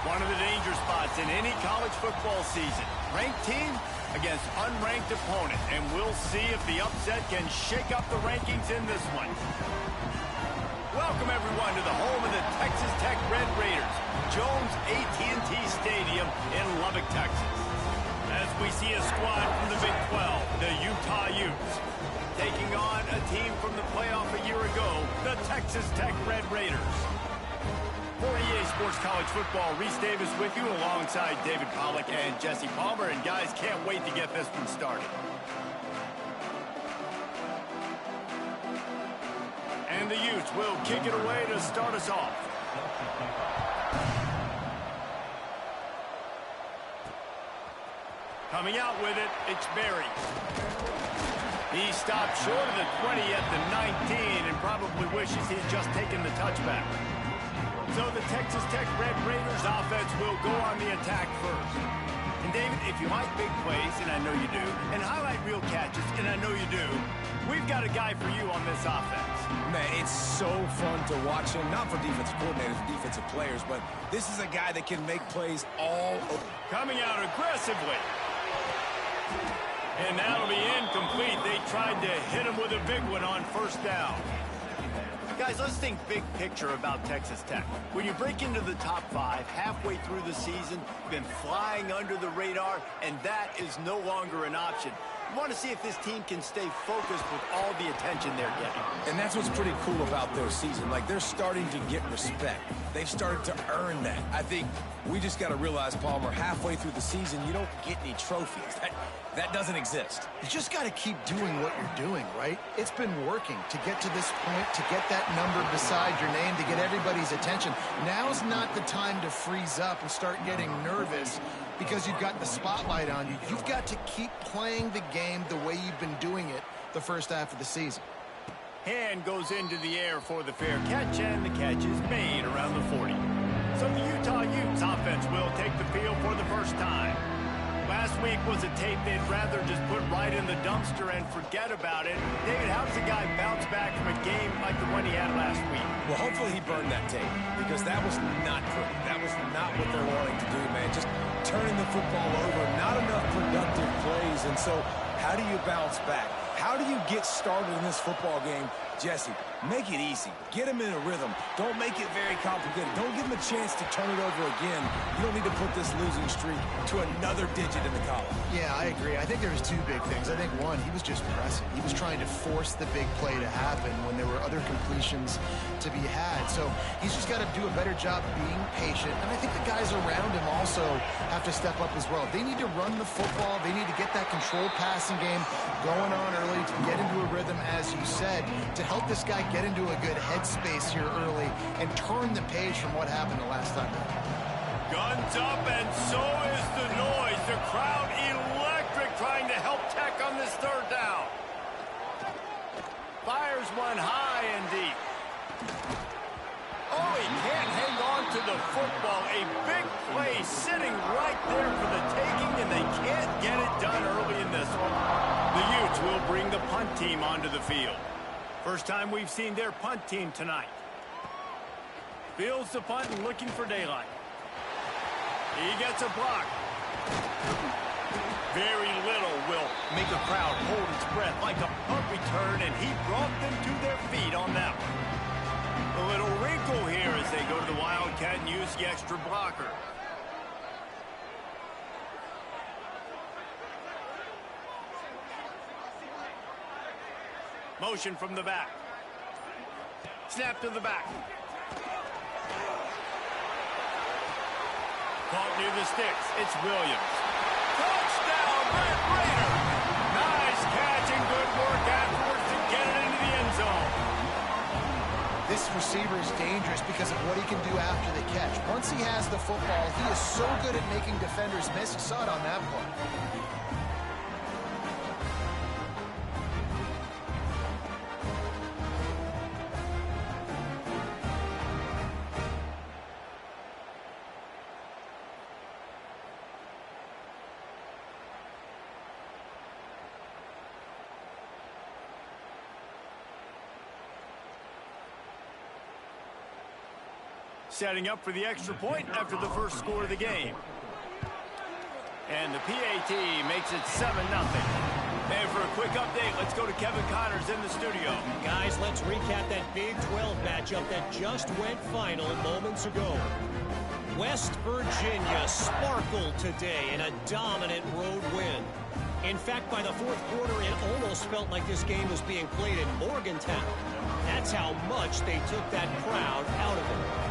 One of the danger spots in any college football season. Ranked team against unranked opponent. And we'll see if the upset can shake up the rankings in this one. Welcome, everyone, to the home of the Texas Tech Red Raiders, Jones AT&T Stadium in Lubbock, Texas. As we see a squad from the Big 12, the Utah Utes, taking on a team from the playoff a year ago, the Texas Tech Red Raiders. For EA Sports College Football, Reese Davis with you alongside David Pollack and Jesse Palmer. And guys, can't wait to get this one started. And the Utes will kick it away to start us off. Coming out with it, it's Berry. He stopped short of the 20 at the 19 and probably wishes he'd just taken the touchback. So the Texas Tech Red Raiders offense will go on the attack first. And David, if you like big plays, and I know you do, and highlight real catches, and I know you do, we've got a guy for you on this offense. Man, it's so fun to watch him, not for defensive coordinators, defensive players, but this is a guy that can make plays all over. Coming out aggressively. And that'll be incomplete. They tried to hit him with a big one on first down. Guys, let's think big picture about Texas Tech. When you break into the top 5 halfway through the season, you've been flying under the radar, and that is no longer an option. You want to see if this team can stay focused with all the attention they're getting. And that's what's pretty cool about their season. Like, they're starting to get respect. They've started to earn that. I think we just got to realize, Palmer, halfway through the season, you don't get any trophies. That doesn't exist. You just got to keep doing what you're doing, right? It's been working to get to this point, to get that number beside your name, to get everybody's attention. Now's not the time to freeze up and start getting nervous because you've got the spotlight on you. You've got to keep playing the game the way you've been doing it the first half of the season. Hand goes into the air for the fair catch, and the catch is made around the 40. So the Utah Utes offense will take the field for the first time. Last week was a tape they'd rather just put right in the dumpster and forget about it. David, how does a guy bounce back from a game like the one he had last week? Well, hopefully he burned that tape because that was not pretty. That was not what they're wanting to do, man. Just turning the football over, not enough productive plays. And so how do you bounce back? How do you get started in this football game? Jesse, make it easy. Get him in a rhythm. Don't make it very complicated. Don't give him a chance to turn it over again. You don't need to put this losing streak to another digit in the column. Yeah, I agree. I think there was two big things. I think, one, he was just pressing. He was trying to force the big play to happen when there were other completions to be had. So he's just got to do a better job being patient. And I think the guys around him also have to step up as well. They need to run the football. They need to get that controlled passing game going on early to get into a rhythm, as you said, to help this guy get into a good headspace here early and turn the page from what happened the last time. Guns up, and so is the noise. The crowd electric, trying to help Tech on this third down. Fires one high and deep. Oh, he can't hang on to the football. A big play sitting right there for the taking, and they can't get it done early in this one. The Utes will bring the punt team onto the field. First time we've seen their punt team tonight. Fields the punt and looking for daylight. He gets a block. Very little will make a crowd hold its breath like a punt return, and he brought them to their feet on that one. A little wrinkle here as they go to the Wildcat and use the extra blocker. Motion from the back. Snap to the back. Caught near the sticks. It's Williams. Touchdown, Red Raiders! Nice catch and good work afterwards to get it into the end zone. This receiver is dangerous because of what he can do after the catch. Once he has the football, he is so good at making defenders miss. You saw it on that play. setting up for the extra point after the first score of the game. And the PAT makes it 7-0. And for a quick update, let's go to Kevin Connors in the studio. Guys, let's recap that Big 12 matchup that just went final moments ago. West Virginia sparkled today in a dominant road win. In fact, by the fourth quarter, it almost felt like this game was being played in Morgantown. That's how much they took that crowd out of it.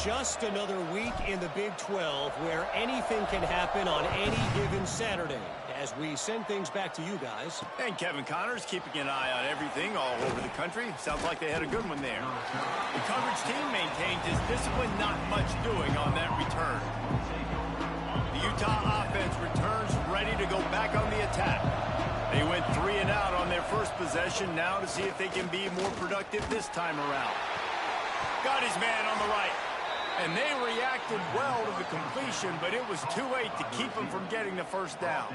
Just another week in the Big 12 where anything can happen on any given Saturday. As we send things back to you guys. And Kevin Connors keeping an eye on everything all over the country. Sounds like they had a good one there. The coverage team maintained his discipline, not much doing on that return. The Utah offense returns ready to go back on the attack. They went 3 and out on their first possession, now to see if they can be more productive this time around. Got his man on the right. And they reacted well to the completion, but it was too late to keep them from getting the first down.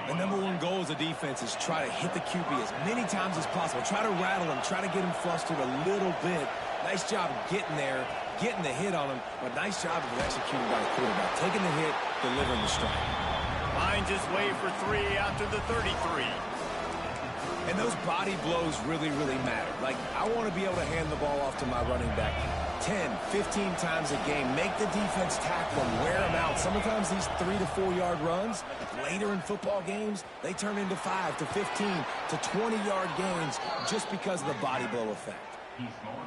The number one goal as a defense is try to hit the QB as many times as possible. Try to rattle him, try to get him flustered a little bit. Nice job getting there, getting the hit on him, but nice job of executing by the quarterback. Taking the hit, delivering the strike. Finds his way for 3 after the 33. And those body blows really, really matter. Like, I want to be able to hand the ball off to my running back 10, 15 times a game. Make the defense tackle them, wear them out. Sometimes these 3 to 4 yard runs, later in football games, they turn into 5 to 15 to 20 yard gains just because of the body blow effect.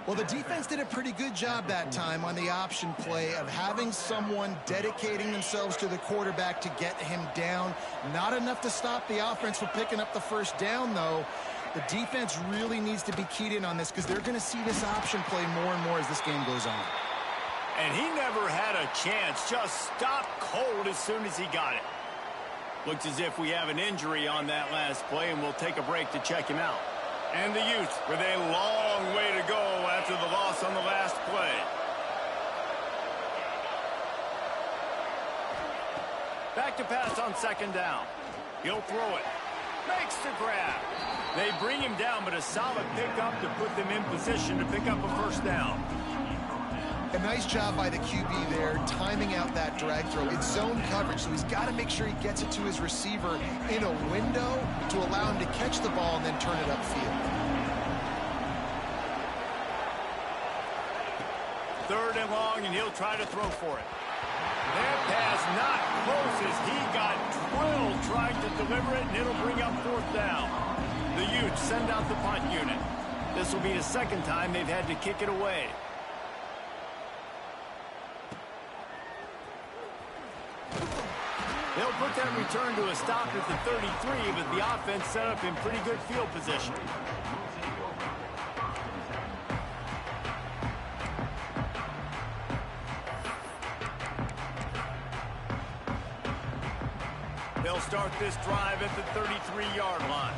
Well, the defense did a pretty good job that time on the option play of having someone dedicating themselves to the quarterback to get him down. Not enough to stop the offense from picking up the first down, though. The defense really needs to be keyed in on this because they're going to see this option play more and more as this game goes on. And he never had a chance. Just stopped cold as soon as he got it. Looks as if we have an injury on that last play, and we'll take a break to check him out. And the Utes with a long way to go after the loss on the last play. Back to pass on second down. He'll throw it. Makes the grab. They bring him down, but a solid pickup to put them in position to pick up a first down. A nice job by the QB there, timing out that drag throw. It's zone coverage, so he's got to make sure he gets it to his receiver in a window to allow him to catch the ball and then turn it upfield. Third and long, and he'll try to throw for it. That pass not close as he got drilled trying to deliver it, and it'll bring up fourth down. The Utes send out the punt unit. This will be the second time they've had to kick it away. They'll put that return to a stop at the 33, but the offense set up in pretty good field position. They'll start this drive at the 33-yard line.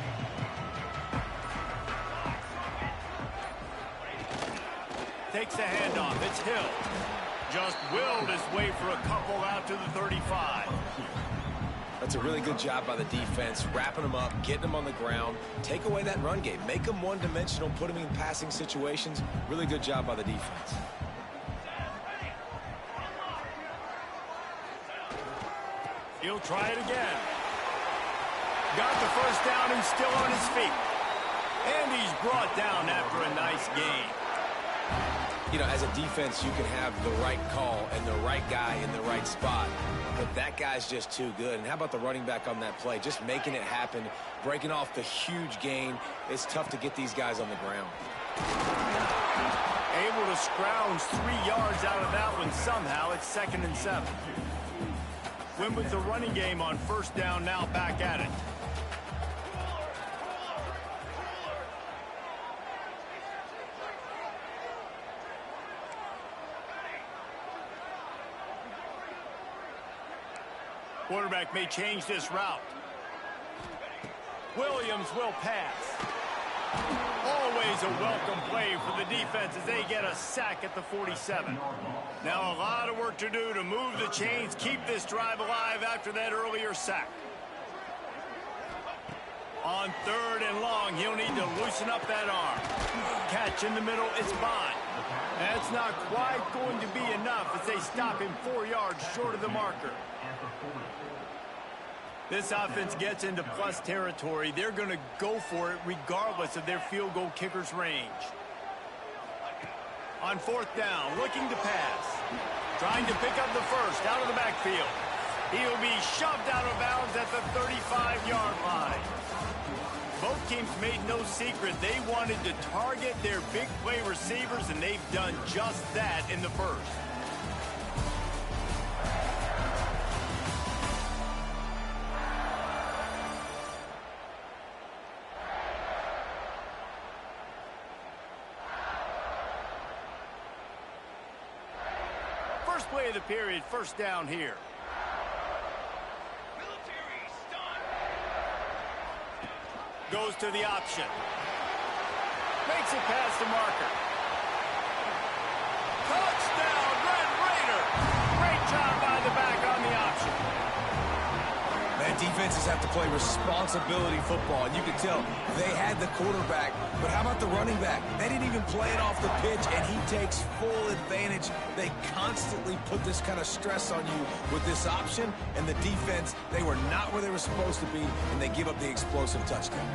Takes the handoff. It's Hill. Just willed his way for a couple out to the 35. That's a really good job by the defense, wrapping them up, getting them on the ground, take away that run game, make them one-dimensional, put them in passing situations. Really good job by the defense. He'll try it again. Got the first down and still on his feet. And he's brought down after a nice gain. You know, as a defense, you can have the right call and the right guy in the right spot. But that guy's just too good. And how about the running back on that play? Just making it happen, breaking off the huge gain. It's tough to get these guys on the ground. Able to scrounge 3 yards out of that one somehow. It's 2nd and 7. Win with the running game on first down, now back at it. Quarterback may change this route. Williams will pass. Always a welcome play for the defense as they get a sack at the 47. Now a lot of work to do to move the chains, keep this drive alive after that earlier sack. On 3rd and long, he'll need to loosen up that arm. Catch in the middle, it's Bond. That's That's not quite going to be enough as they stop him 4 yards short of the marker. This offense gets into plus territory. They're going to go for it regardless of their field goal kicker's range. On 4th down, looking to pass. Trying to pick up the first out of the backfield. He'll be shoved out of bounds at the 35-yard line. Both teams made no secret they wanted to target their big play receivers, and they've done just that in the first. First play of the period, first down here. Goes to the option. Makes it past the marker. Touchdown, Red Raider. Great job by the back on the option. Man, defenses have to play responsibility football, and you can tell they had the quarterback, but how about the running back? They didn't even play it off the pitch, and he takes full advantage. They constantly put this kind of stress on you with this option, and the defense, they were not where they were supposed to be, and they give up the explosive touchdown.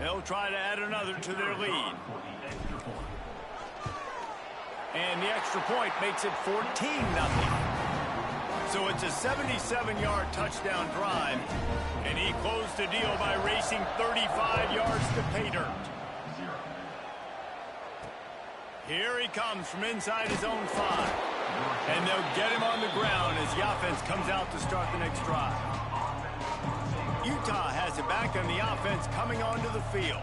They'll try to add another to their lead. And the extra point makes it 14-0. So it's a 77-yard touchdown drive, and he closed the deal by racing 35 yards to pay dirt. Here he comes from inside his own 5. And they'll get him on the ground as the offense comes out to start the next drive. Utah has it back on the offense coming onto the field.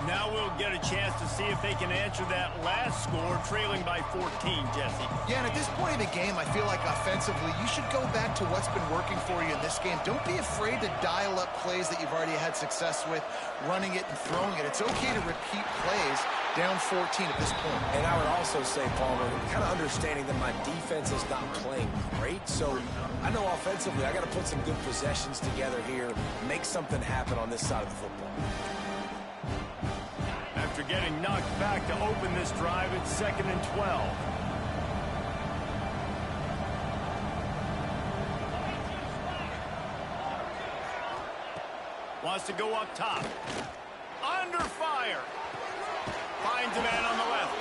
Now we'll get a chance to see if they can answer that last score, trailing by 14, Jesse. Yeah, and at this point in the game, I feel like offensively, you should go back to what's been working for you in this game. Don't be afraid to dial up plays that you've already had success with, running it and throwing it. It's okay to repeat plays down 14 at this point. And I would also say, Palmer, kind of understanding that my defense is not playing great, so I know offensively I got to put some good possessions together here, make something happen on this side of the football. After getting knocked back to open this drive, it's 2nd and 12. Wants to go up top. Under fire. Finds a man on the left.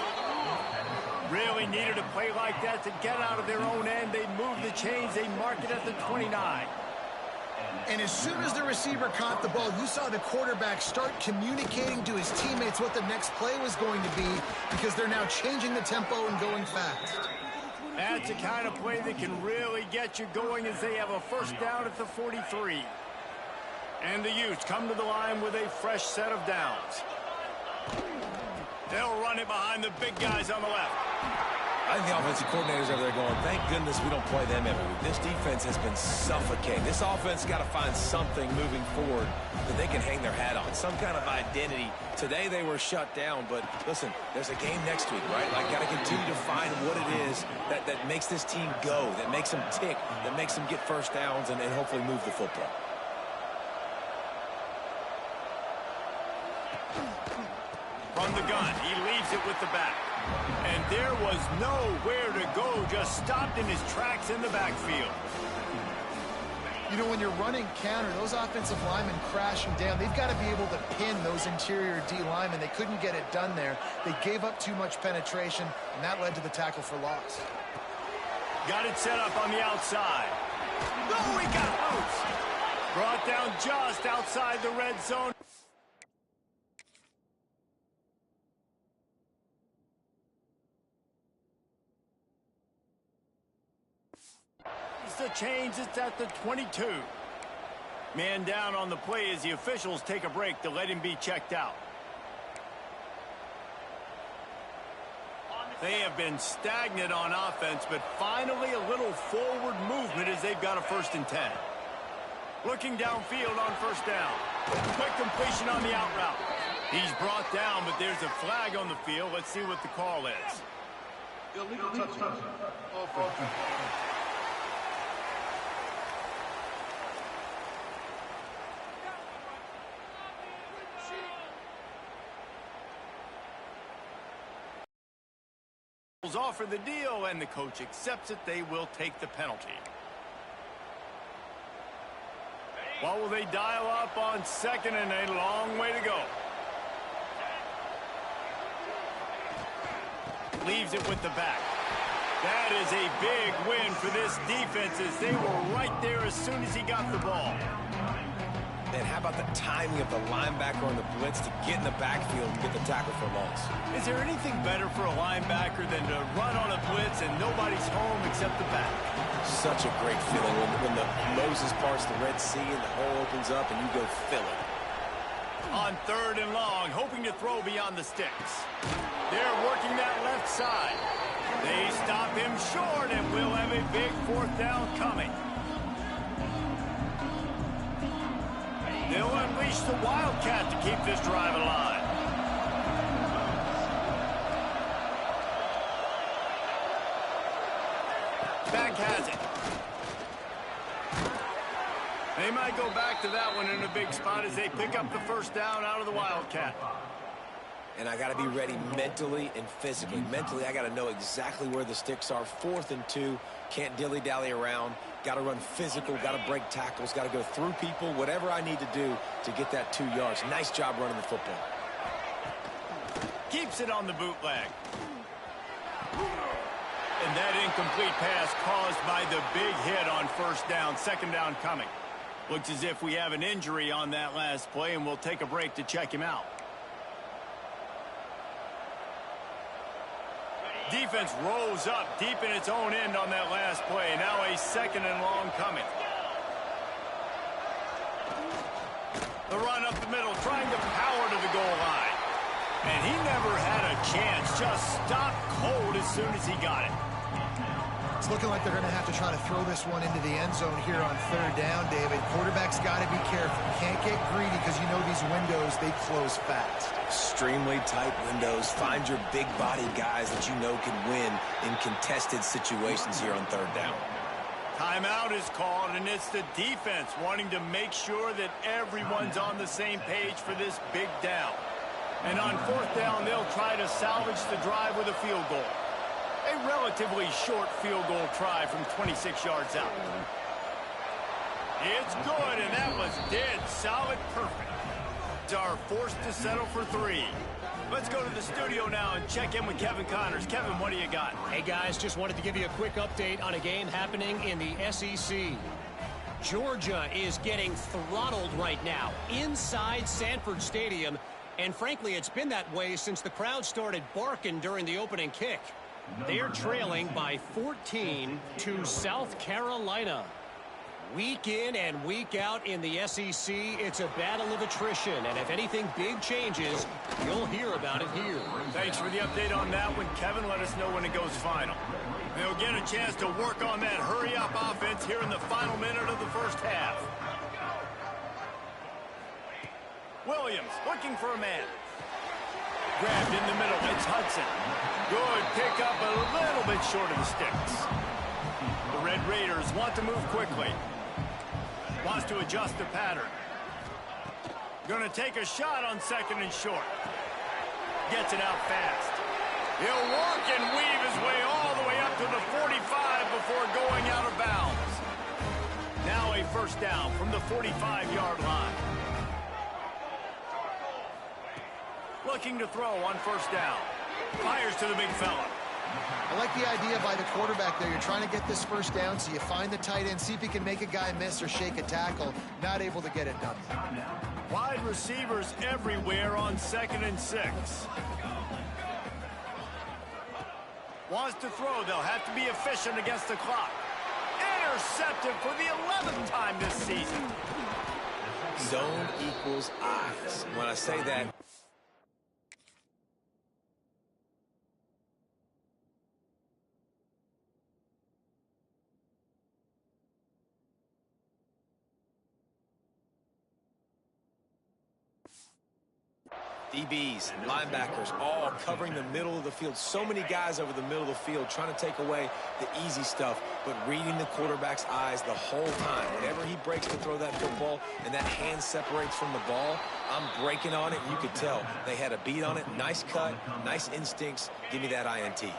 Really needed a play like that to get out of their own end. They move the chains. They mark it at the 29. And as soon as the receiver caught the ball, you saw the quarterback start communicating to his teammates what the next play was going to be, because they're now changing the tempo and going fast. That's the kind of play that can really get you going as they have a first down at the 43. And the Utes come to the line with a fresh set of downs. They'll run it behind the big guys on the left. I think the offensive coordinators over there going, thank goodness we don't play them every week. This defense has been suffocating. This offense got to find something moving forward that they can hang their hat on, some kind of identity. Today they were shut down, but listen, there's a game next week, right? Like, got to continue to find what it is that makes this team go, that makes them tick, that makes them get first downs and hopefully move the football. From the gun, he leaves it with the back. And there was nowhere to go, just stopped in his tracks in the backfield. You know, when you're running counter, those offensive linemen crashing down, they've got to be able to pin those interior D linemen. They couldn't get it done there. They gave up too much penetration, and that led to the tackle for loss. Got it set up on the outside. Oh, he got loose. Brought down just outside the red zone. The change, it's at the 22. Man down on the play as the officials take a break to let him be checked out. They have been stagnant on offense, but finally a little forward movement as they've got a 1st and 10. Looking downfield on 1st down. Quick completion on the out route. He's brought down, but there's a flag on the field. Let's see what the call is. Illegal touchdown. offer the deal, and the coach accepts it. They will take the penalty. What will they dial up on second, and a long way to go? Leaves it with the back. That is a big win for this defense as they were right there as soon as he got the ball. And how about the timing of the linebacker on the blitz to get in the backfield and get the tackle for loss? Is there anything better for a linebacker than to run on a blitz and nobody's home except the back? Such a great feeling when the Moses parts the Red Sea and the hole opens up and you go fill it. On 3rd and long, hoping to throw beyond the sticks. They're working that left side. They stop him short, and we'll have a big 4th down coming. They'll unleash the Wildcat to keep this drive alive. Back has it. They might go back to that one in a big spot as they pick up the 1st down out of the Wildcat. And I got to be ready mentally and physically. Mentally, I got to know exactly where the sticks are. 4th and 2. Can't dilly-dally around. Got to run physical. Got to break tackles. Got to go through people. Whatever I need to do to get that 2 yards. Nice job running the football. Keeps it on the bootleg. And that incomplete pass caused by the big hit on 1st down. 2nd down coming. Looks as if we have an injury on that last play, and we'll take a break to check him out. Defense rolls up deep in its own end on that last play. Now a 2nd and long coming. The run up the middle, trying to power to the goal line. And he never had a chance. Just stopped cold as soon as he got it. It's looking like they're going to have to try to throw this one into the end zone here on 3rd down, David. Quarterback's got to be careful. Can't get greedy because you know these windows, they close fast. Extremely tight windows. Find your big-bodied guys that you know can win in contested situations here on 3rd down. Timeout is called, and it's the defense wanting to make sure that everyone's on the same page for this big down. And on 4th down, they'll try to salvage the drive with a field goal. A relatively short field goal try from 26 yards out. It's good, and that was dead solid perfect. Are forced to settle for 3. Let's go to the studio now and check in with Kevin Connors. Kevin, what do you got? Hey, guys, just wanted to give you a quick update on a game happening in the SEC. Georgia is getting throttled right now inside Sanford Stadium, and frankly, it's been that way since the crowd started barking during the opening kick. They're trailing by 14 to South Carolina. Week in and week out in the SEC, it's a battle of attrition, and if anything big changes, you'll hear about it here. Thanks for the update on that one, Kevin. Let us know when it goes final. They'll get a chance to work on that hurry-up offense here in the final minute of the 1st half. Williams looking for a man. Grabbed in the middle. It's Hudson. Good pickup, a little bit short of the sticks. The Red Raiders want to move quickly. Wants to adjust the pattern. Going to take a shot on 2nd and short. Gets it out fast. He'll walk and weave his way all the way up to the 45 before going out of bounds. Now a 1st down from the 45-yard line. Looking to throw on 1st down. Fires to the big fella. I like the idea by the quarterback there. You're trying to get this 1st down, so you find the tight end, see if he can make a guy miss or shake a tackle. Not able to get it done. Wide receivers everywhere on 2nd and 6. Wants to throw. They'll have to be efficient against the clock. Intercepted for the 11th time this season. Zone equals eyes. When I say that, DBs, linebackers, all covering the middle of the field. So many guys over the middle of the field trying to take away the easy stuff, but reading the quarterback's eyes the whole time. Whenever he breaks to throw that football and that hand separates from the ball, I'm breaking on it. You could tell they had a beat on it. Nice cut, nice instincts. Give me that INT.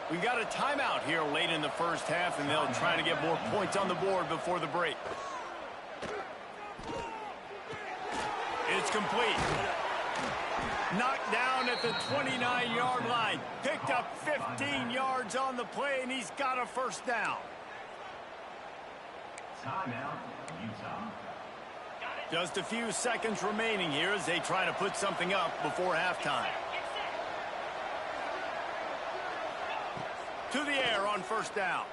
We got a timeout here late in the first half, and they'll try to get more points on the board before the break. It's complete. Knocked down at the 29-yard line. Picked up 15 yards on the play, and he's got a first down. Timeout, Utah. Just a few seconds remaining here as they try to put something up before halftime. To the air on first down.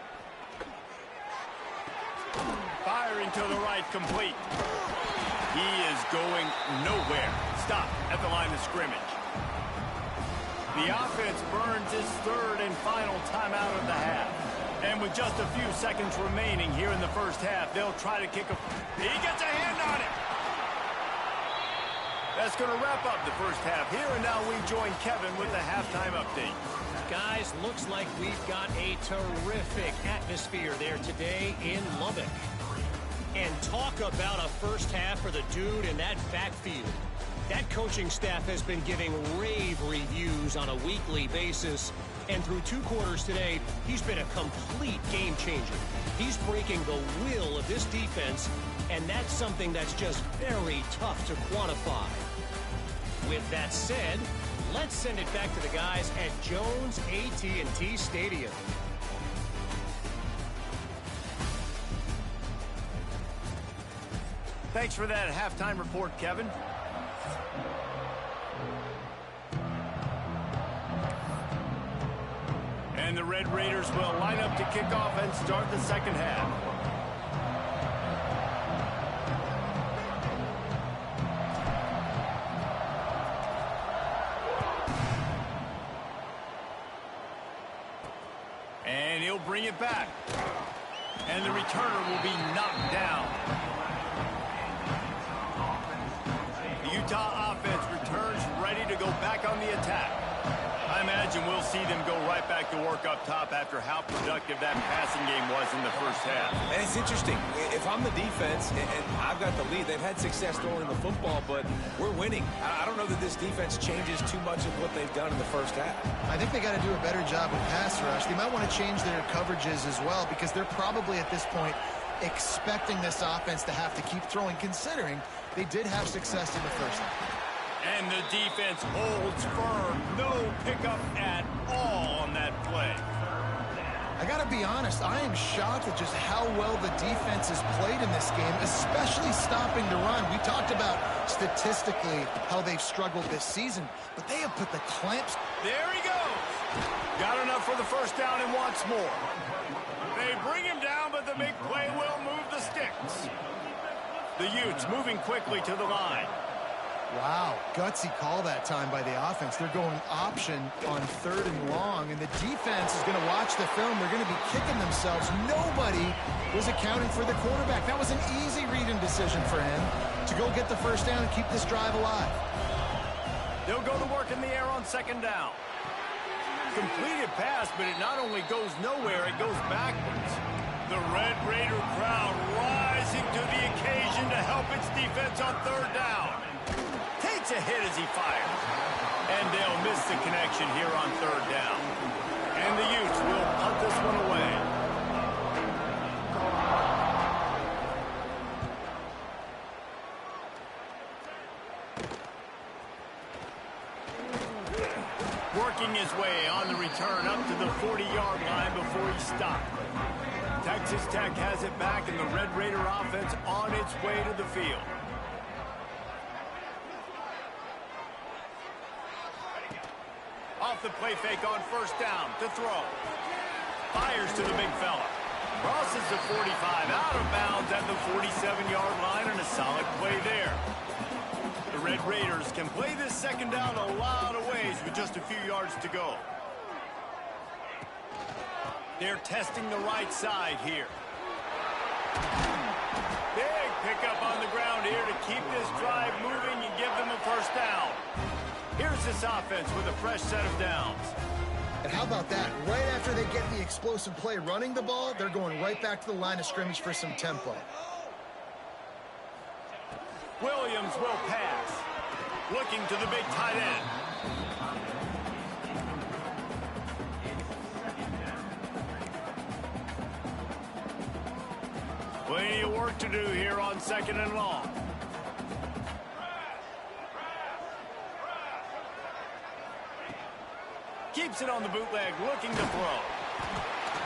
Firing to the right, complete. He is going nowhere. Stop at the line of scrimmage. The offense burns its third and final timeout of the half. And with just a few seconds remaining here in the first half, they'll try to kick a... He gets a hand on it! That's going to wrap up the first half here, and now we join Kevin with the halftime update. Guys, looks like we've got a terrific atmosphere there today in Lubbock. And talk about a first half for the dude in that backfield. That coaching staff has been giving rave reviews on a weekly basis. And through 2 quarters today, he's been a complete game changer. He's breaking the will of this defense, and that's something that's just very tough to quantify. With that said, let's send it back to the guys at Jones AT&T Stadium. Thanks for that halftime report, Kevin. And the Red Raiders will line up to kick off and start the second half. And he'll bring it back. And the returner will be knocked down. The Utah offense returns ready to go back on the attack. I imagine we'll see them go right back to work up top after how productive that passing game was in the first half. And it's interesting. If I'm the defense and I've got the lead, they've had success throwing the football, but we're winning. I don't know that this defense changes too much of what they've done in the first half. I think they got to do a better job with pass rush. They might want to change their coverages as well, because they're probably at this point expecting this offense to have to keep throwing, considering they did have success in the first half. And the defense holds firm. No pickup at all on that play. I got to be honest, I am shocked at just how well the defense has played in this game, especially stopping the run. We talked about statistically how they've struggled this season, but they have put the clamps. There he goes. Got enough for the first down and wants more. They bring him down, but the big play will move the sticks. The Utes moving quickly to the line. Wow, gutsy call that time by the offense. They're going option on 3rd and long, and the defense is going to watch the film. They're going to be kicking themselves. Nobody was accounting for the quarterback. That was an easy read-in decision for him to go get the first down and keep this drive alive. They'll go to work in the air on 2nd down. Completed pass, but it not only goes nowhere, it goes backwards. The Red Raider crowd rising to the occasion to help its defense on 3rd down. Takes a hit as he fires. And they'll miss the connection here on 3rd down. And the Utes will punt this one away. Working his way on the return up to the 40-yard line before he stopped. Texas Tech has it back, and the Red Raider offense on its way to the field. Off the play fake on 1st down to throw. Fires to the big fella. Crosses the 45 out of bounds at the 47-yard line, and a solid play there. The Red Raiders can play this 2nd down a lot of ways with just a few yards to go. They're testing the right side here. Big pickup on the ground here to keep this drive moving and give them a first down. Here's this offense with a fresh set of downs. And how about that? Right after they get the explosive play running the ball, they're going right back to the line of scrimmage for some tempo. Williams will pass. Looking to the big tight end. Plenty of work to do here on 2nd and long. Keeps it on the bootleg, looking to throw.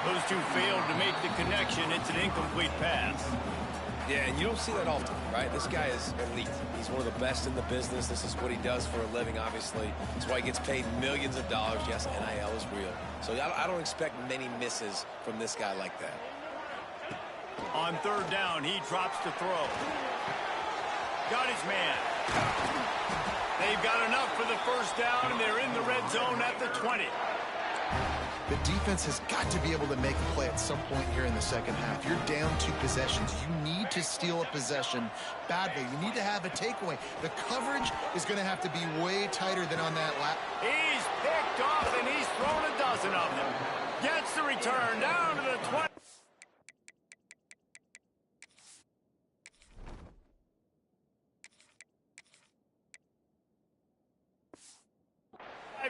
Those two failed to make the connection. It's an incomplete pass. Yeah, and you don't see that often, right? This guy is elite. He's one of the best in the business. This is what he does for a living, obviously. That's why he gets paid millions of dollars. Yes, NIL is real. So I don't expect many misses from this guy like that. On 3rd down, he drops to throw. Got his man. They've got enough for the 1st down, and they're in the red zone at the 20. The defense has got to be able to make a play at some point here in the 2nd half. You're down 2 possessions. You need to steal a possession badly. You need to have a takeaway. The coverage is going to have to be way tighter than on that lap. He's picked off, and he's thrown a dozen of them. Gets the return down to the 20.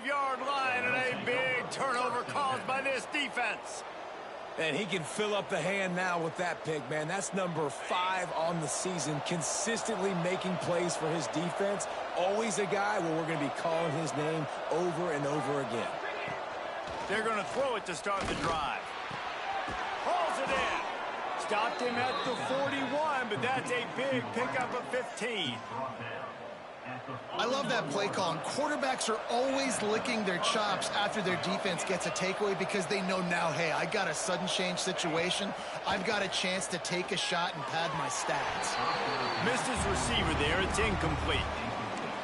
Yard line, and a big turnover caused by this defense. And he can fill up the hand now with that pick, man. That's number 5 on the season, consistently making plays for his defense. Always a guy where we're going to be calling his name over and over again. They're going to throw it to start the drive. Hauls it in. Stopped him at the 41, but that's a big pickup of 15. I love that play call. And quarterbacks are always licking their chops after their defense gets a takeaway because they know now, hey, I got a sudden change situation. I've got a chance to take a shot and pad my stats. Missed his receiver there. It's incomplete.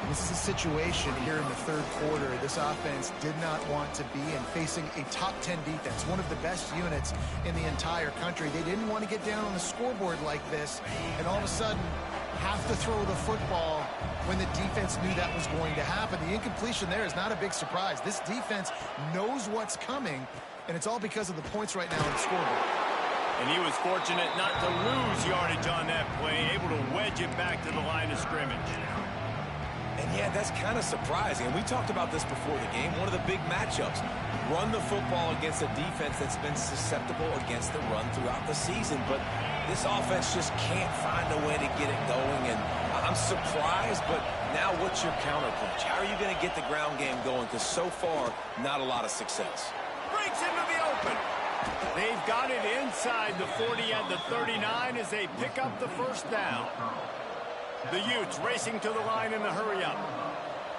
This is a situation here in the 3rd quarter this offense did not want to be in, facing a top 10 defense, one of the best units in the entire country. They didn't want to get down on the scoreboard like this, and all of a sudden have to throw the football when the defense knew that was going to happen. The incompletion there is not a big surprise. This defense knows what's coming, and it's all because of the points right now on the scoreboard. And he was fortunate not to lose yardage on that play, able to wedge it back to the line of scrimmage. And yeah, that's kind of surprising. And we talked about this before the game. One of the big matchups. Run the football against a defense that's been susceptible against the run throughout the season. But this offense just can't find a way to get it going. And I'm surprised, but now what's your counterpunch? How are you going to get the ground game going? Because so far, not a lot of success. Breaks into the open. They've got it inside the 40 and the 39 as they pick up the 1st down. The Utes racing to the line in the hurry-up.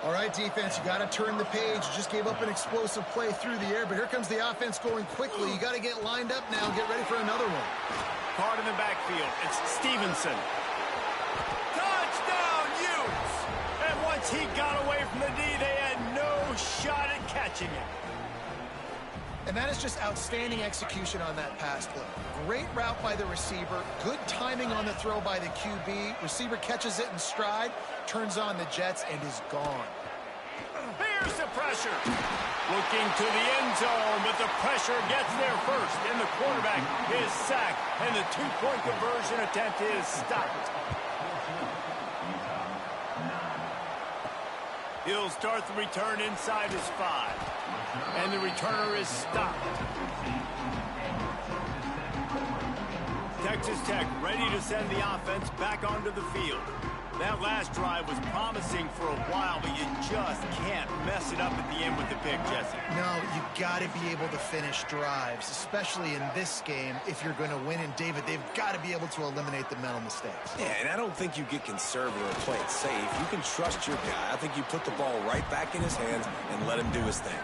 All right, defense, you got to turn the page. You just gave up an explosive play through the air, but here comes the offense going quickly. You got to get lined up now and get ready for another one. Hard in the backfield. It's Stevenson. Touchdown, Utes! And once he got away from the D, they had no shot at catching him. And that is just outstanding execution on that pass play. Great route by the receiver. Good timing on the throw by the QB. Receiver catches it in stride, turns on the jets, and is gone. Here's the pressure. Looking to the end zone, but the pressure gets there first. And the quarterback is sacked, and the 2-point conversion attempt is stopped. He'll start the return inside his 5. And the returner is stopped. Texas Tech ready to send the offense back onto the field. That last drive was promising for a while, but you just can't mess it up at the end with the pick, Jesse. No, you got to be able to finish drives, especially in this game if you're going to win. And, David, they've got to be able to eliminate the mental mistakes. Yeah, and I don't think you get conservative or play it safe. You can trust your guy. I think you put the ball right back in his hands and let him do his thing.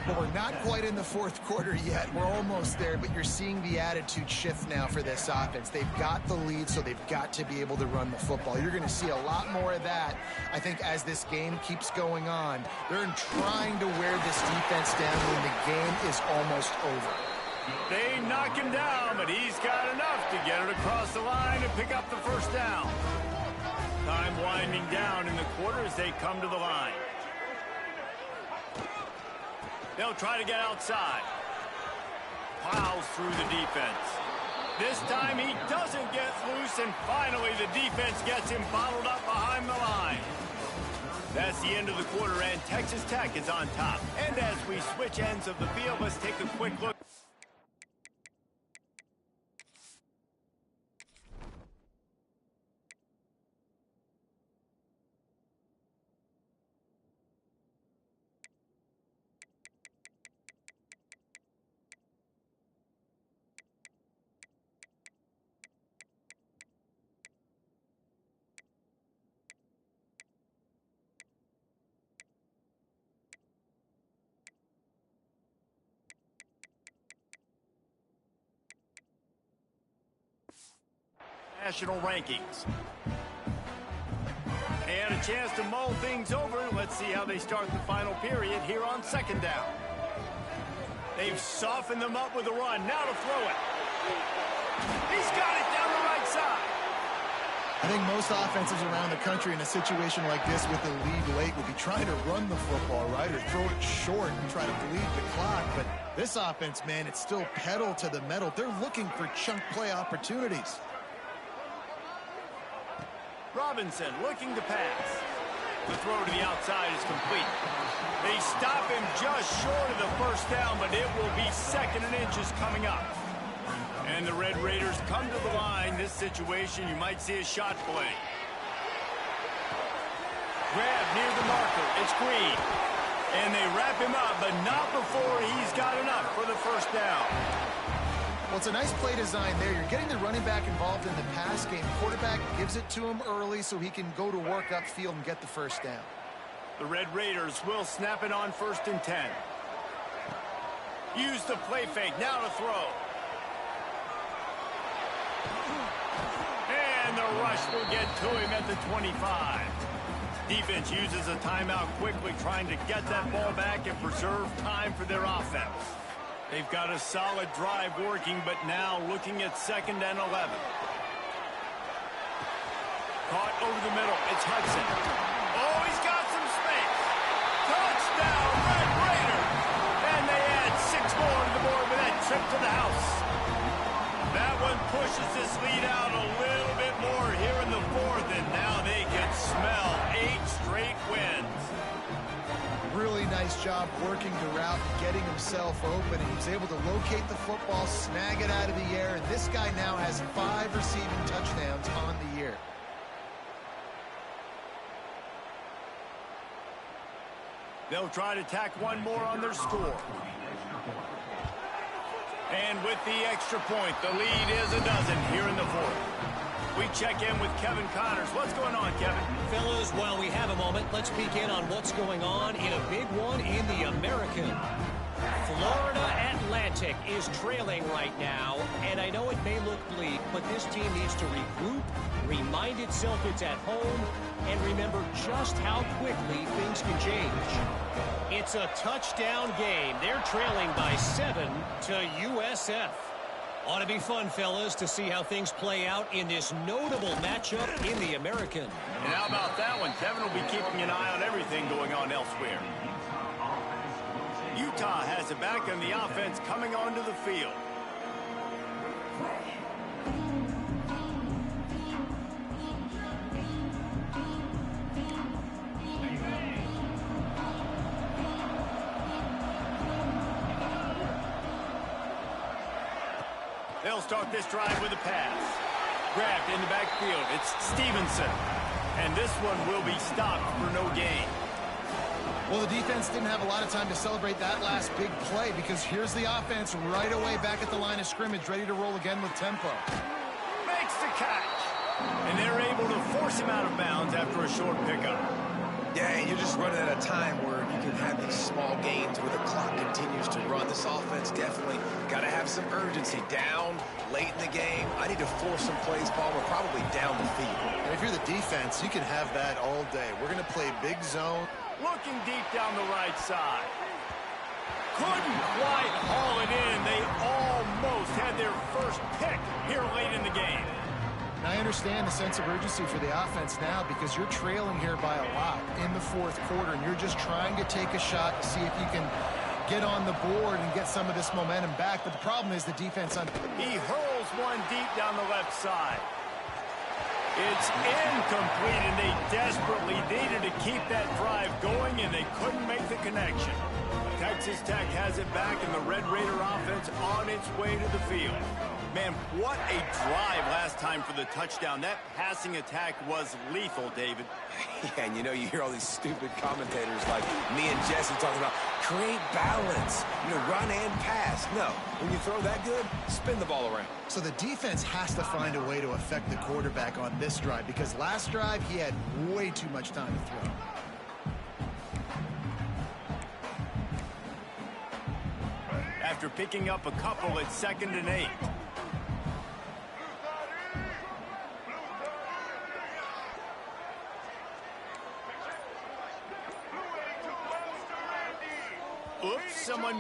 Well, we're not quite in the 4th quarter yet. We're almost there, but you're seeing the attitude shift now for this offense. They've got the lead, so they've got to be able to run the football. You're going to see a lot more of that, I think, as this game keeps going on. They're trying to wear this defense down when the game is almost over. They knock him down, but he's got enough to get it across the line and pick up the 1st down. Time winding down in the quarter as they come to the line. They'll try to get outside. Plows through the defense. This time he doesn't get loose, and finally the defense gets him bottled up behind the line. That's the end of the quarter, and Texas Tech is on top. And as we switch ends of the field, let's take a quick look. national rankings. And a chance to mull things over. Let's see how they start the final period here on second down. They've softened them up with a run. Now to throw it. He's got it down the right side. I think most offenses around the country in a situation like this with the lead late will be trying to run the football, right, or throw it short and try to bleed the clock. But this offense, man, it's still pedal to the metal. They're looking for chunk play opportunities. Robinson looking to pass. The throw to the outside is complete. They stop him just short of the first down, but it will be 2nd and inches coming up. And the Red Raiders come to the line. This situation, you might see a shot play. Grab near the marker. It's Green. And they wrap him up, but not before he's got enough for the first down. Well, it's a nice play design there. You're getting the running back involved in the pass game. Quarterback gives it to him early so he can go to work upfield and get the first down. The Red Raiders will snap it on 1st and 10. Use the play fake. Now to throw. And the rush will get to him at the 25. Defense uses a timeout quickly, trying to get that ball back and preserve time for their offense. They've got a solid drive working, but now looking at 2nd and 11. Caught over the middle. It's Hudson. Oh, he's got some space. Touchdown, Red Raiders. And they add 6 more to the board with that trip to the house. That one pushes this lead out a little bit more here in the 4th, and now they can smell 8 straight wins. Really nice job working the route, getting himself open, and he's able to locate the football, snag it out of the air, and this guy now has 5 receiving touchdowns on the year. They'll try to tack one more on their score. And with the extra point, the lead is a dozen here in the 4th. We check in with Kevin Connors. What's going on, Kevin? Fellas, while we have a moment, let's peek in on what's going on in a big one in the American. Florida Atlantic is trailing right now, and I know it may look bleak, but this team needs to regroup, remind itself it's at home, and remember just how quickly things can change. It's a touchdown game. They're trailing by 7 to USF. Ought to be fun, fellas, to see how things play out in this notable matchup in the American. And how about that one? Kevin will be keeping an eye on everything going on elsewhere. Utah has it back on the offense coming onto the field. They'll start this drive with a pass. Grabbed in the backfield. It's Stevenson. And this one will be stopped for no gain. Well, the defense didn't have a lot of time to celebrate that last big play because here's the offense right away back at the line of scrimmage, ready to roll again with tempo. Makes the catch. And they're able to force him out of bounds after a short pickup. Yeah, and you're just running at a time where you can have these small gains where the clock continues to run. This offense definitely got to have some urgency. Down late in the game, I need to force some plays, Paul. We're probably down the field. And if you're the defense, you can have that all day. We're going to play big zone. Looking deep down the right side. Couldn't quite haul it in. They almost had their first pick here late in the game. And I understand the sense of urgency for the offense now because you're trailing here by a lot in the 4th quarter, and you're just trying to take a shot to see if you can get on the board and get some of this momentum back. But the problem is the defense on. He hurls one deep down the left side. It's incomplete, and they desperately needed to keep that drive going, and they couldn't make the connection. Texas Tech has it back, and the Red Raider offense on its way to the field. Man, what a drive last time for the touchdown. That passing attack was lethal, David. Yeah, and you know, you hear all these stupid commentators like me and Jesse talking about create balance, run and pass. No, when you throw that good, spin the ball around. So the defense has to find a way to affect the quarterback on this drive because last drive he had way too much time to throw. After picking up a couple at 2nd and 8.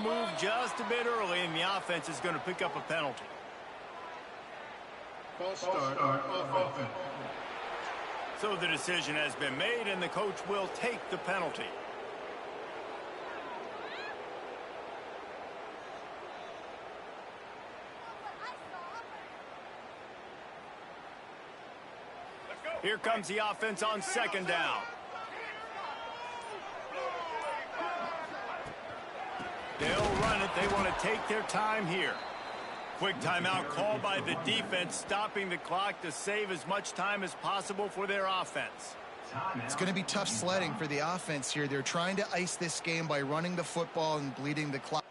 move just a bit early, and the offense is going to pick up a penalty. False start offense. So the decision has been made, and the coach will take the penalty. Here comes the offense on second down. They'll run it. They want to take their time here. Quick timeout called by the defense, stopping the clock to save as much time as possible for their offense. It's going to be tough sledding for the offense here. They're trying to ice this game by running the football and bleeding the clock.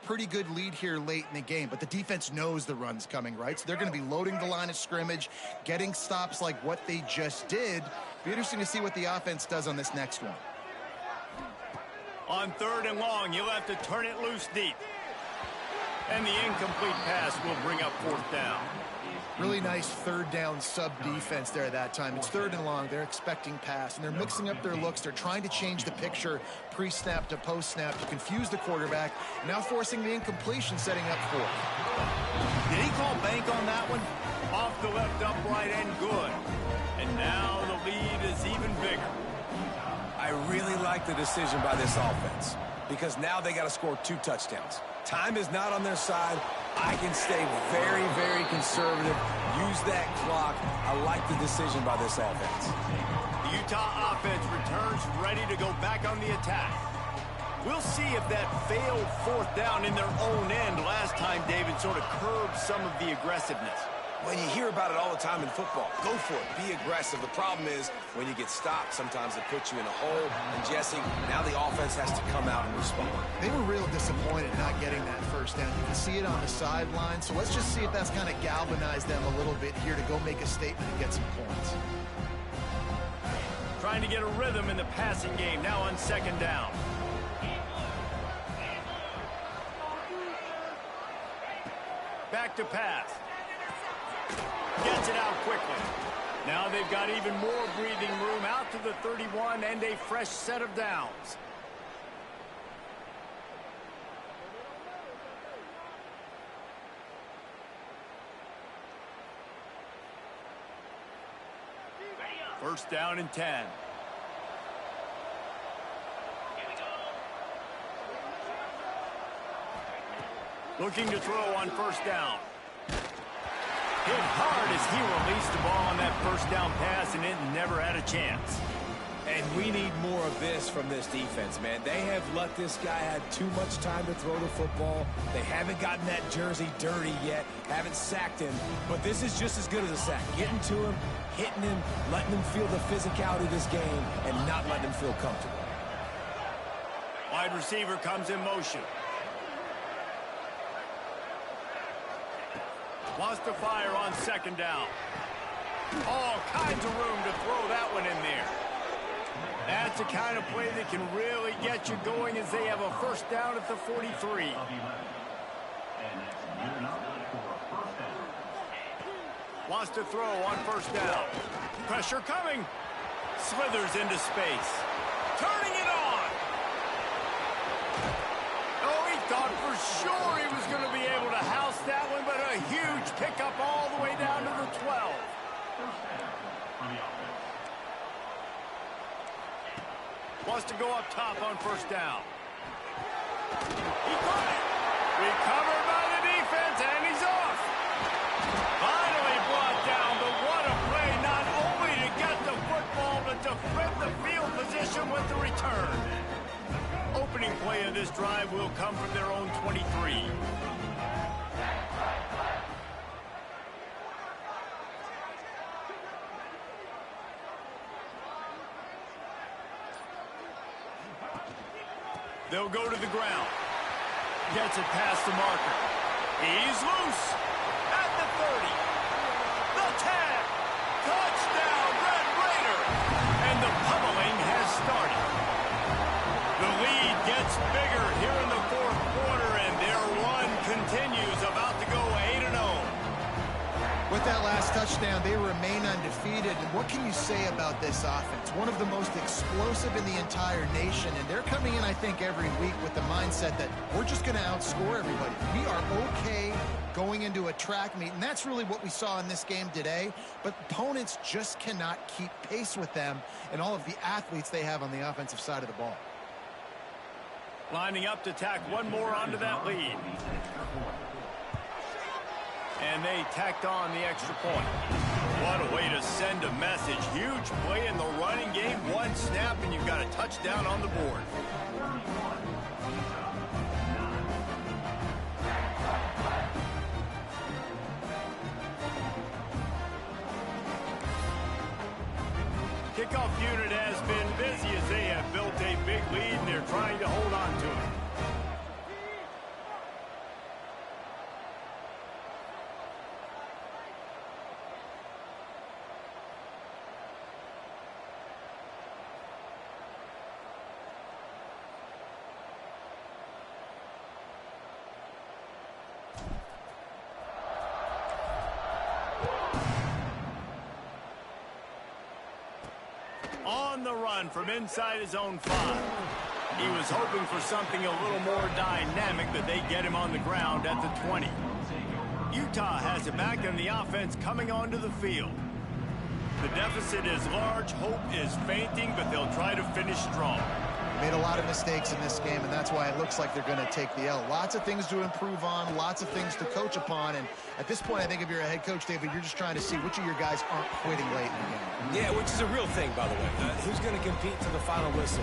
Pretty good lead here late in the game, but the defense knows the run's coming, right? So they're going to be loading the line of scrimmage, getting stops like what they just did. Be interesting to see what the offense does on this next one. On third and long, you'll have to turn it loose deep. And the incomplete pass will bring up fourth down. Really nice third down sub defense there at that time. It's third and long. They're expecting pass, and they're mixing up their looks. They're trying to change the picture pre-snap to post-snap to confuse the quarterback, now forcing the incompletion, setting up fourth. Did he call bank on that one? Off the left upright and good. And now the lead is even bigger. I really like the decision by this offense because now they got to score 2 touchdowns. Time is not on their side. I can stay very, very conservative, use that clock. I like the decision by this offense. The Utah offense returns ready to go back on the attack. We'll see if that failed fourth down in their own end last time, David, sort of curbed some of the aggressiveness. When you hear about it all the time in football, go for it, be aggressive. The problem is when you get stopped, sometimes it puts you in a hole. And Jesse, now the offense has to come out and respond. They were real disappointed not getting that first down. You can see it on the sideline. So let's just see if that's kind of galvanized them a little bit here to go make a statement and get some points. Trying to get a rhythm in the passing game now on second down. Back to pass. Gets it out quickly. Now they've got even more breathing room out to the 31 and a fresh set of downs. First down and 10. Looking to throw on first down. Hit hard as he released the ball on that first down pass, and it never had a chance. And we need more of this from this defense, man. They have let this guy have too much time to throw the football. They haven't gotten that jersey dirty yet, haven't sacked him. But this is just as good as a sack. Getting to him, hitting him, letting him feel the physicality of this game, and not letting him feel comfortable. Wide receiver comes in motion. Wants to fire on second down. All kinds of room to throw that one in there. That's the kind of play that can really get you going as they have a first down at the 43. Wants to throw on first down. Pressure coming. Slithers into space. Turning it on. Oh, he thought for sure he was going to be able to house that one, but a huge pickup all the way down to the 12. Wants to go up top on first down. He caught it. Recovered by the defense, and he's off. Finally brought down, but what a play, not only to get the football, but to flip the field position with the return. Opening play of this drive will come from their own 23. They'll go to the ground. Gets it past the marker. He's loose. At the 30. The 10. Touchdown, Red Raider. And the pummeling has started. The lead gets bigger here in the fourth quarter, and their run continues, about to go 8-0. With that last touchdown, they remain undefeated. And what can you say about this offense? One of the most explosive in the entire nation. And they're coming in, I think, every week with the mindset that we're just going to outscore everybody. We are okay going into a track meet. And that's really what we saw in this game today. But opponents just cannot keep pace with them and all of the athletes they have on the offensive side of the ball. Lining up to tack one more onto that lead. And they tacked on the extra point. What a way to send a message. Huge play in the running game. One snap, and you've got a touchdown on the board. Kickoff unit has been busy as they have built a big lead, and they're trying to hold on to it. On the run from inside his own 5. He was hoping for something a little more dynamic, but they get him on the ground at the 20. Utah has it back, and the offense coming onto the field. The deficit is large, hope is fainting, but they'll try to finish strong. Made a lot of mistakes in this game, and that's why it looks like they're going to take the L. Lots of things to improve on, lots of things to coach upon, and at this point, I think if you're a head coach, David, you're just trying to see which of your guys aren't quitting late in the game. Yeah, which is a real thing, by the way. Who's going to compete to the final whistle?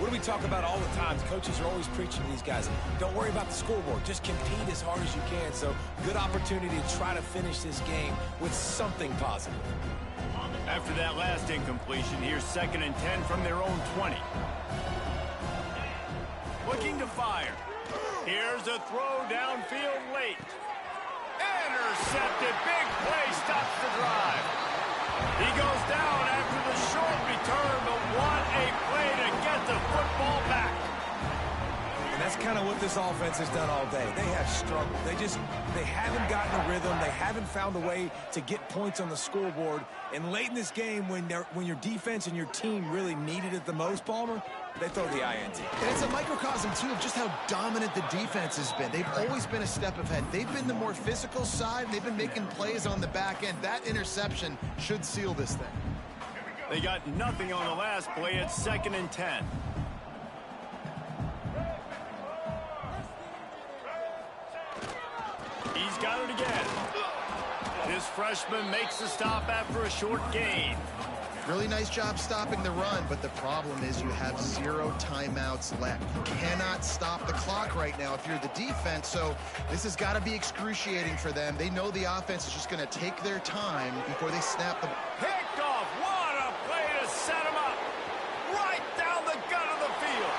What do we talk about all the time? Coaches are always preaching to these guys. Don't worry about the scoreboard. Just compete as hard as you can. So, good opportunity to try to finish this game with something positive. After that last incompletion, here's 2nd and 10 from their own 20. Looking to fire. Here's a throw downfield late. Intercepted. Big play stops the drive. He goes down after the short return, but what a play to get the football back. And that's kind of what this offense has done all day. They have struggled. They haven't gotten a rhythm. They haven't found a way to get points on the scoreboard. And late in this game, when your defense and your team really needed it the most, Palmer, they throw the INT. And it's a microcosm, too, of just how dominant the defense has been. They've always been a step ahead. They've been the more physical side. They've been making plays on the back end. That interception should seal this thing. They got nothing on the last play. It's 2nd and 10. at it again. This freshman makes the stop after a short gain. Really nice job stopping the run, but the problem is you have 0 timeouts left. You cannot stop the clock right now if you're the defense, so this has got to be excruciating for them. They know the offense is just going to take their time before they snap the... Picked off. What a play to set him up. Right down the gut of the field.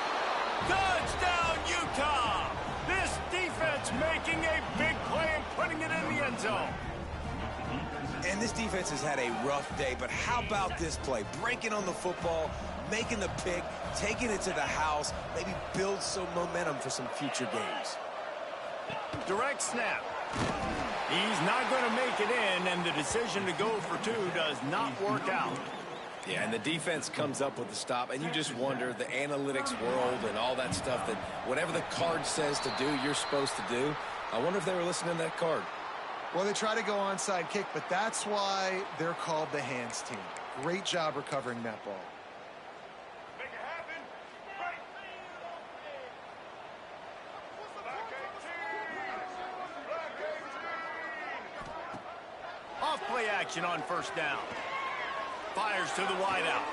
Touchdown, Utah. This defense making a big play and putting it in the end zone. And this defense has had a rough day, but how about this play? Breaking on the football, making the pick, taking it to the house, maybe build some momentum for some future games. Direct snap. He's not going to make it in, and the decision to go for 2 does not work out. Yeah, and the defense comes up with the stop, and you just wonder, the analytics world and all that stuff, that whatever the card says to do, you're supposed to do. I wonder if they were listening to that card. Well, they try to go onside kick, but that's why they're called the hands team. Great job recovering that ball. Make it happen. Right. Off play action on first down. Fires to the wideout.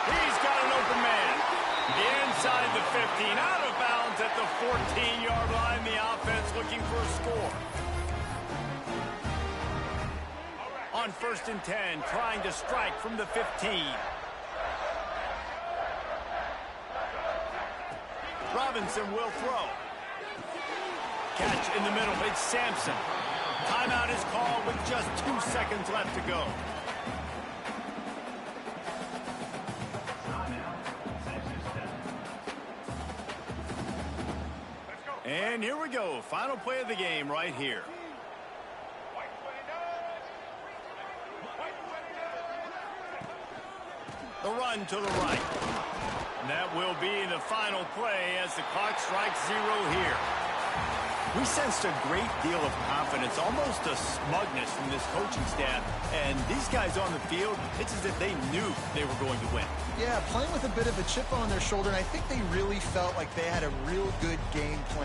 He's got an open man. Inside the 15, out of bounds at the 14-yard line. The offense looking for a score. On 1st and 10, trying to strike from the 15. Robinson will throw. Catch in the middle. It's Sampson. Timeout is called with just 2 seconds left to go. And here we go. Final play of the game right here. The run to the right. And that will be the final play as the clock strikes 0 here. We sensed a great deal of confidence, almost a smugness from this coaching staff. And these guys on the field, it's as if they knew they were going to win. Yeah, playing with a bit of a chip on their shoulder, and I think they really felt like they had a real good game plan.